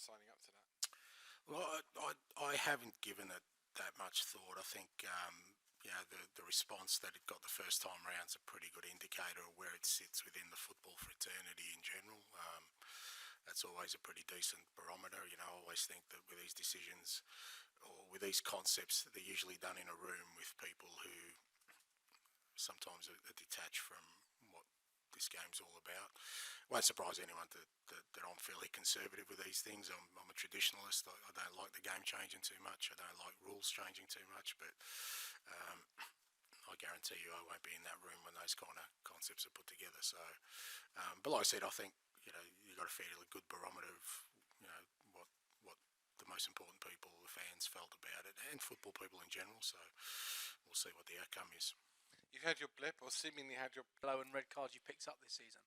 signing up to that? Well, I haven't given it that much thought. I think the response that it got the first time round is a pretty good indicator of where it sits within the football fraternity in general. That's always a pretty decent barometer. I always think that with these decisions or with these concepts, they're usually done in a room with people who sometimes are detached from what this game's all about. It won't surprise anyone that I'm fairly conservative with these things. I'm a traditionalist. I don't like the game changing too much. I don't like rules changing too much, but I guarantee you I won't be in that room when those kind of concepts are put together. So, but like I said, I think you've got a fairly good barometer of what the most important people, the fans, felt about it, and football people in general. So we'll see what the outcome is. You've had your blip, or seemingly had your yellow and red cards you picked up this season.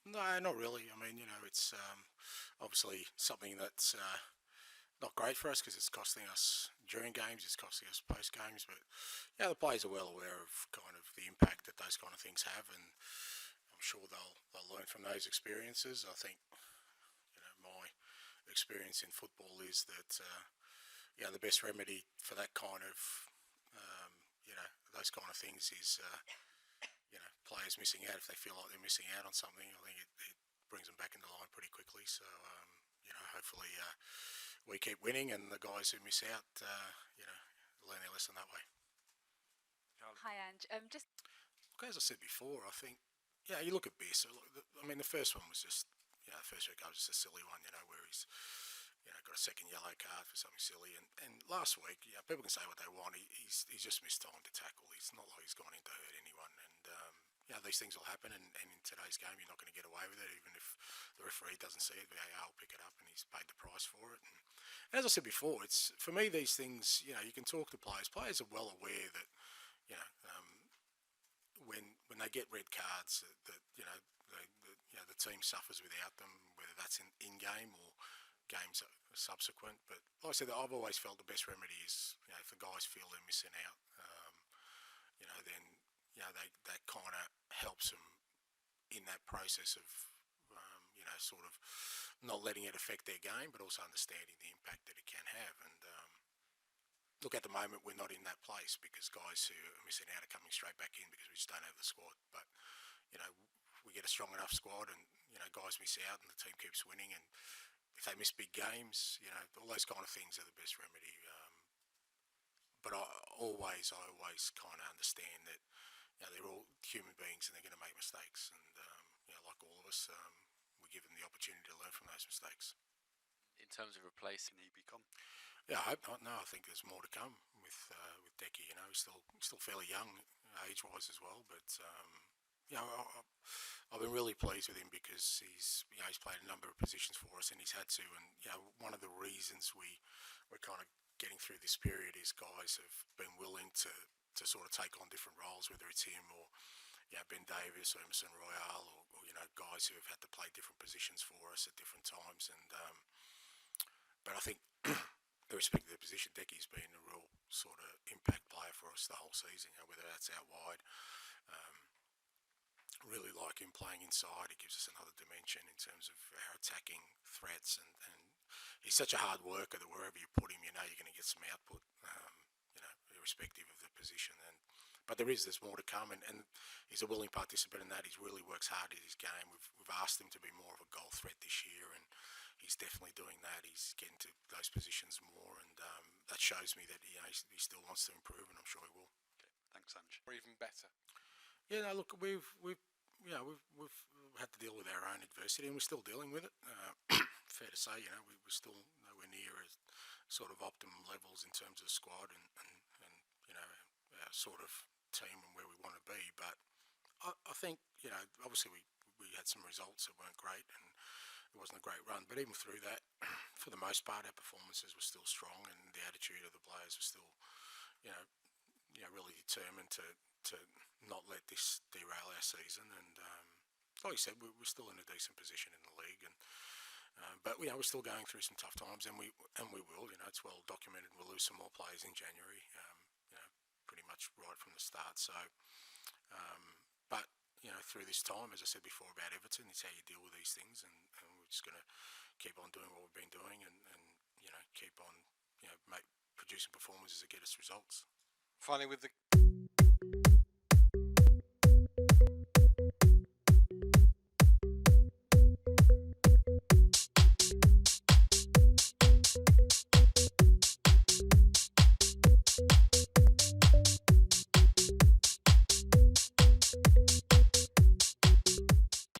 No, not really. I mean, it's obviously something that's not great for us because it's costing us during games, it's costing us post games. But the players are well aware of kind of the impact that those kind of things have, and I'm sure they'll learn from those experiences. I think my experience in football is that the best remedy for that kind of those kind of things is players missing out. If they feel like they're missing out on something, I think it brings them back into line pretty quickly. So hopefully we keep winning, and the guys who miss out learn their lesson that way. Hi Ange, as I said before, I think you look at Biss. I mean, the first one was just the first red card was just a silly one, where he's got a second yellow card for something silly. And last week, people can say what they want. He's just missed time to tackle. It's not like he's gone in to hurt anyone. And these things will happen. And in today's game, you're not going to get away with it, even if the referee doesn't see it. VAR will pick it up, and he's paid the price for it. And as I said before, it's for me, these things. You can talk to players. Players are well aware that when they get red cards, that the team suffers without them, whether that's in game or games subsequent. But like I said, I've always felt the best remedy is if the guys feel they're missing out, then that kind of helps them in that process of sort of not letting it affect their game, but also understanding the impact that it can have. And look, at the moment we're not in that place because guys who are missing out are coming straight back in because we just don't have the squad. But we get a strong enough squad, and guys miss out, and the team keeps winning. And if they miss big games, all those kind of things are the best remedy. But I always kind of understand that they're all human beings and they're going to make mistakes. And like all of us, we give them the opportunity to learn from those mistakes. In terms of replacing, he become. Yeah, I hope not. No, I think there's more to come with Decky. He's still fairly young, age-wise as well. But I've been really pleased with him because he's played a number of positions for us, and he's had to. And one of the reasons we're kind of getting through this period is guys have been willing to sort of take on different roles, whether it's him or Ben Davis or Emerson Royale or guys who have had to play different positions for us at different times. And but I think, irrespective of the position, Decky's been a real sort of impact player for us the whole season. Whether that's out wide, really like him playing inside. It gives us another dimension in terms of our attacking threats, and he's such a hard worker that wherever you put him, you're going to get some output, irrespective of the position. But there's more to come, and he's a willing participant in that. He really works hard at his game. We've asked him to be more of a goal threat this year, and he's definitely doing that. He's getting to those positions more, and that shows me that he still wants to improve, and I'm sure he will. Okay, thanks, Ange. Or even better. Yeah, no, look, we've had to deal with our own adversity, and we're still dealing with it. Fair to say, we're still nowhere near as sort of optimum levels in terms of squad and our sort of team and where we want to be. But I think obviously we had some results that weren't great, and it wasn't a great run. But even through that, for the most part, our performances were still strong, and the attitude of the players was still really determined to not let this derail our season. And like you said, we're still in a decent position in the league, and but we're still going through some tough times, and we will. It's well documented. We'll lose some more players in January, pretty much right from the start. So, but through this time, as I said before about Everton, it's how you deal with these things, and we've just going to keep on doing what we've been doing, and keep on producing performances that get us results. Finally, with the